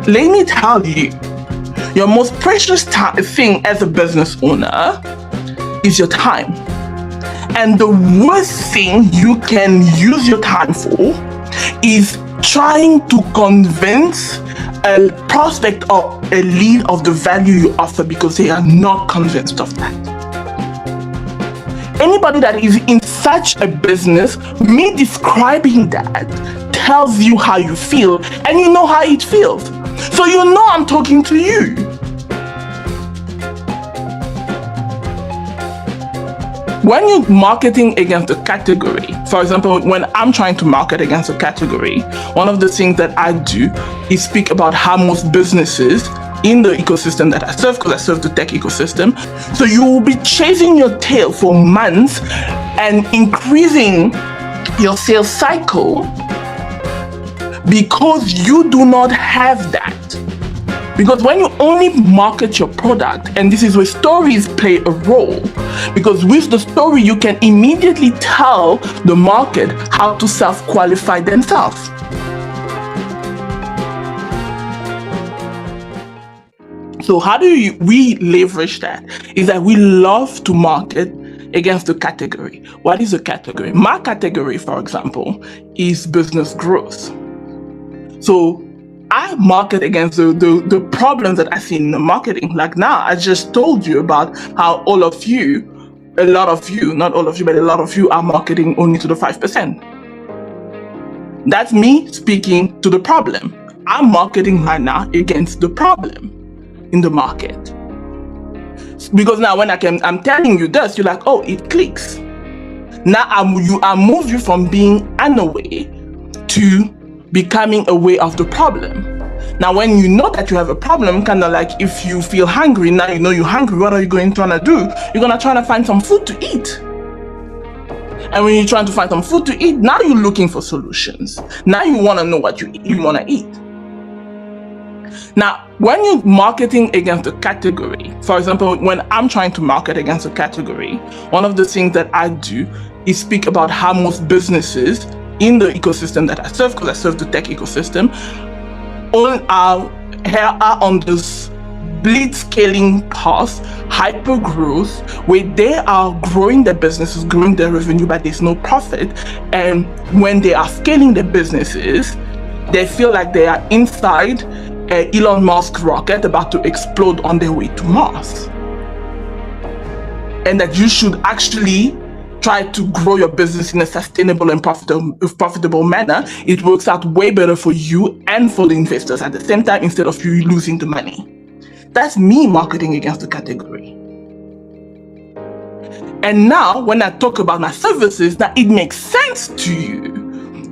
let me tell you, your most precious thing as a business owner is your time. And the worst thing you can use your time for is trying to convince a prospect or a lead of the value you offer because they are not convinced of that. Anybody that is in such a business, me describing that tells you how you feel, and you know how it feels. So you know I'm talking to you. When you're marketing against a category, for example, when I'm trying to market against a category, one of the things that I do is speak about how most businesses in the ecosystem that I serve, because I serve the tech ecosystem. So you will be chasing your tail for months and increasing your sales cycle because you do not have that. Because when you only market your product, and this is where stories play a role, because with the story, you can immediately tell the market how to self-qualify themselves. So how do we leverage that? Is that we love to market against the category. What is a category? My category, for example, is business growth. So I market against the problems that I see in the marketing. Like now, I just told you about how all of you, a lot of you, not all of you, but a lot of you are marketing only to the 5%. That's me speaking to the problem. I'm marketing right now against the problem in the market. Because now when I'm telling you this, you're like, oh, it clicks. Now I move you from being unaware to becoming aware of the problem. Now, when you know that you have a problem, kind of like if you feel hungry, now you know you're hungry, what are you going to do? You're going to try to find some food to eat. And when you're trying to find some food to eat, now you're looking for solutions. Now you want to know what you want to eat. Now, when you're marketing against a category, for example, when I'm trying to market against a category, one of the things that I do is speak about how most businesses in the ecosystem that I serve, because I serve the tech ecosystem, are on this blitz-scaling path, hyper-growth, where they are growing their businesses, growing their revenue, but there's no profit. And when they are scaling their businesses, they feel like they are inside Elon Musk rocket about to explode on their way to Mars. And that you should actually try to grow your business in a sustainable and profitable manner. It works out way better for you and for the investors at the same time instead of you losing the money. That's me marketing against the category. And now when I talk about my services, now it makes sense to you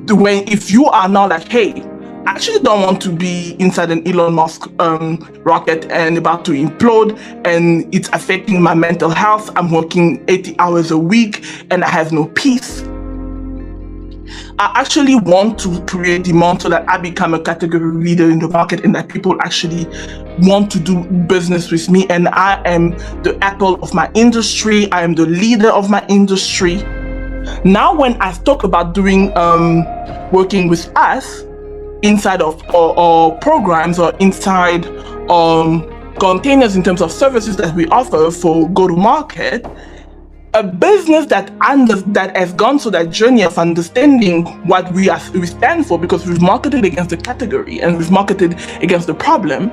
if you are now like, hey, I actually don't want to be inside an Elon Musk rocket and about to implode, and it's affecting my mental health. I'm working 80 hours a week and I have no peace. I actually want to create demand so that I become a category leader in the market and that people actually want to do business with me. And I am the Apple of my industry. I am the leader of my industry. Now, when I talk about doing working with us, inside of our programs or inside containers in terms of services that we offer for go-to-market, a business that has gone through that journey of understanding what we stand for, because we've marketed against the category and we've marketed against the problem,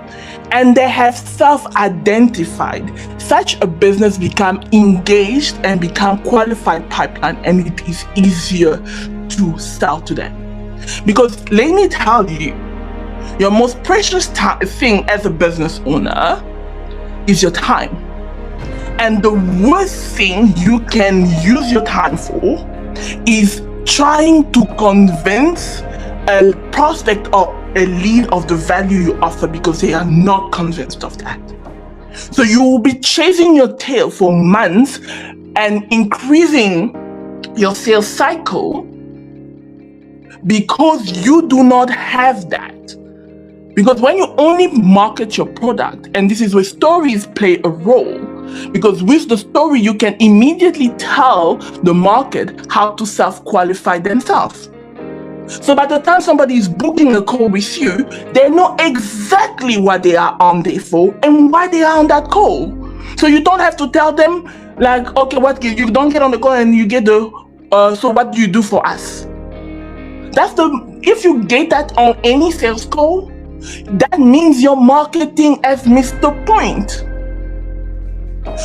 and they have self-identified, such a business become engaged and become qualified pipeline, and it is easier to sell to them. Because let me tell you, your most precious thing as a business owner is your time. And the worst thing you can use your time for is trying to convince a prospect or a lead of the value you offer because they are not convinced of that. So you will be chasing your tail for months and increasing your sales cycle because you do not have that. Because when you only market your product, and this is where stories play a role, because with the story, you can immediately tell the market how to self-qualify themselves. So by the time somebody is booking a call with you, they know exactly what they are on there for and why they are on that call. So you don't have to tell them like, okay, what you don't get on the call and you get the so what do you do for us? If you get that on any sales call, that means your marketing has missed the point.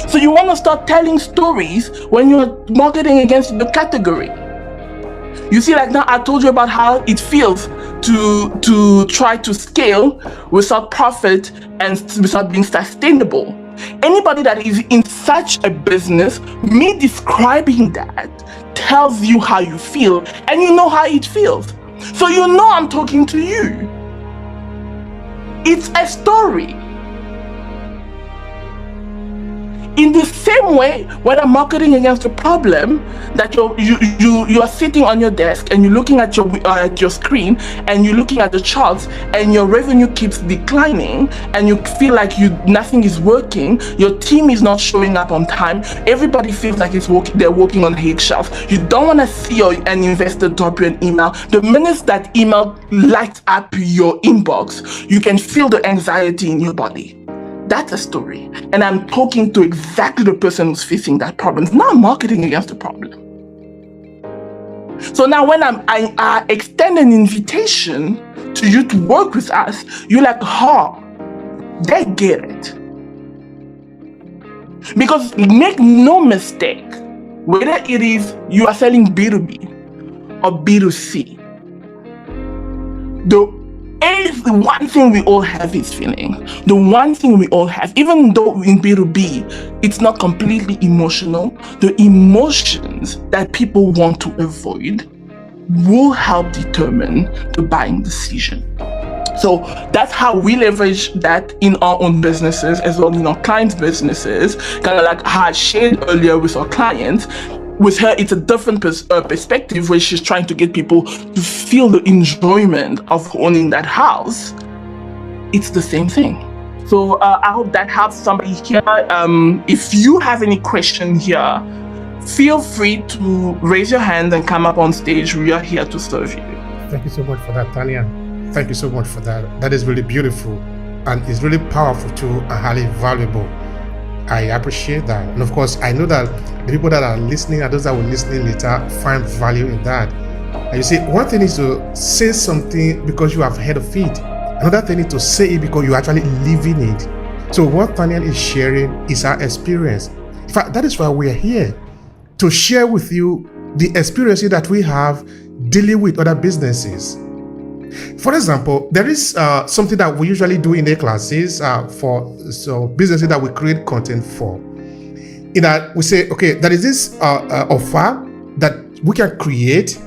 So you want to start telling stories when you're marketing against the category. You see, like now I told you about how it feels to try to scale without profit and without being sustainable. Anybody that is in such a business, me describing that tells you how you feel, and you know how it feels. So you know I'm talking to you. It's a story. In the same way, when I'm marketing against a problem, that you are sitting on your desk and you're looking at your screen and you're looking at the charts and your revenue keeps declining and you feel like nothing is working, your team is not showing up on time, everybody feels like they're walking on eggshells. You don't want to see an investor drop you an email. The minute that email lights up your inbox, you can feel the anxiety in your body. That's a story. And I'm talking to exactly the person who's facing that problem. Now I'm marketing against the problem. So now when I extend an invitation to you to work with us, you're like, they get it. Because make no mistake, whether it is you are selling B2B or B2C, the one thing we all have is feeling. The one thing we all have, even though in B2B, it's not completely emotional, the emotions that people want to avoid will help determine the buying decision. So that's how we leverage that in our own businesses as well in our clients' businesses, kind of like how I shared earlier with our clients. With her, it's a different perspective where she's trying to get people to feel the enjoyment of owning that house. It's the same thing. So I hope that helps somebody here. If you have any question here, feel free to raise your hand and come up on stage. We are here to serve you. Thank you so much for that, Tanya. Thank you so much for that. That is really beautiful and it's really powerful too and highly valuable. I appreciate that. And of course, I know that the people that are listening and those that will listen later find value in that. And you see, one thing is to say something because you have heard of it. Another thing is to say it because you're actually living it. So what Tanya is sharing is our experience. In fact, that is why we are here, to share with you the experiences that we have dealing with other businesses. For example, there is something that we usually do in the classes for businesses that we create content for. In that we say, okay, there is this offer that we can create,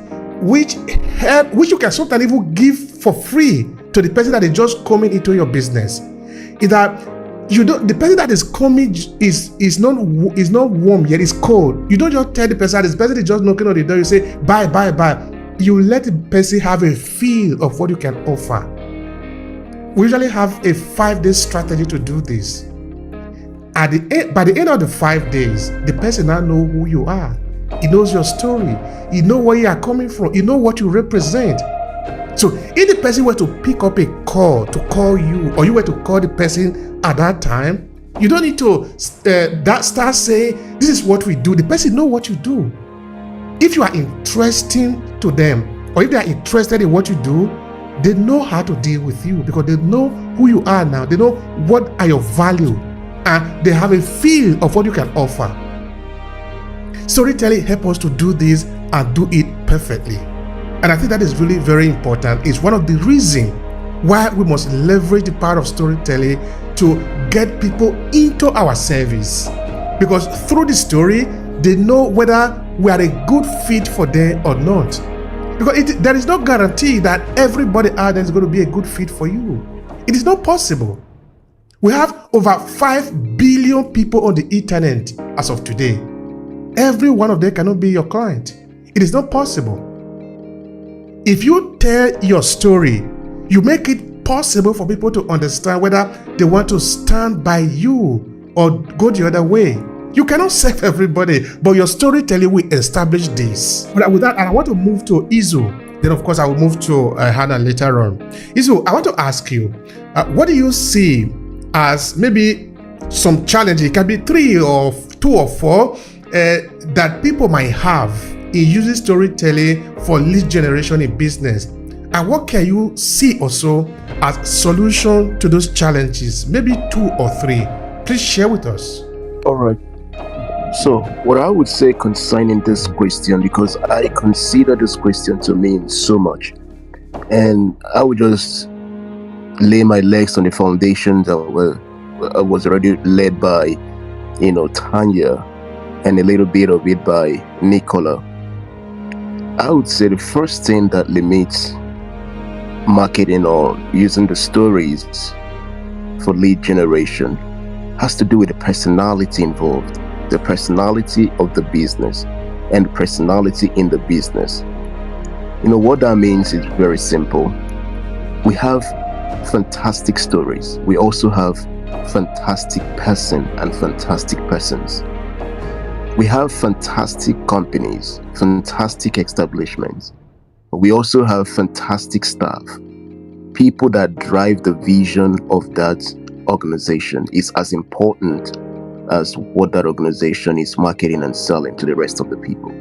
which you can sometimes even give for free to the person that is just coming into your business. In that the person that is coming is not warm yet, it's cold. You don't just tell the person, this person is just knocking on the door, you say bye. You let the person have a feel of what you can offer. We usually have a 5-day strategy to do this. By the end of the 5 days, the person now knows who you are. He knows your story. He knows where you are coming from. He knows what you represent. So if the person were to pick up a call to call you, or you were to call the person at that time, you don't need to start saying, this is what we do. The person knows what you do. If you are interesting to them, or if they are interested in what you do, they know how to deal with you because they know who you are now. They know what are your value, and they have a feel of what you can offer. Storytelling helps us to do this and do it perfectly. And I think that is really very important. It's one of the reasons why we must leverage the power of storytelling to get people into our service. Because through the story, they know whether we are a good fit for them or not. Because there is no guarantee that everybody out there is going to be a good fit for you. It is not possible. We have over 5 billion people on the internet as of today. Every one of them cannot be your client. It is not possible. If you tell your story, you make it possible for people to understand whether they want to stand by you or go the other way. You cannot serve everybody, but your storytelling will establish this. But with that, I want to move to Izu. Then, of course, I will move to Hannah later on. Isu, I want to ask you, what do you see as maybe some challenges? It can be 3 or 2 or 4 that people might have in using storytelling for lead generation in business. And what can you see also as solution to those challenges? Maybe 2 or 3. Please share with us. All right. So, what I would say concerning this question, because I consider this question to mean so much, and I would just lay my legs on the foundation that was already led by, Tanya, and a little bit of it by Nicola. I would say the first thing that limits marketing or using the stories for lead generation has to do with the personality involved, the personality of the business, and the personality in the business. What that means is very simple. We have fantastic stories. We also have fantastic person and fantastic persons. We have fantastic companies, fantastic establishments. We also have fantastic staff. People that drive the vision of that organization is as important as what that organization is marketing and selling to the rest of the people.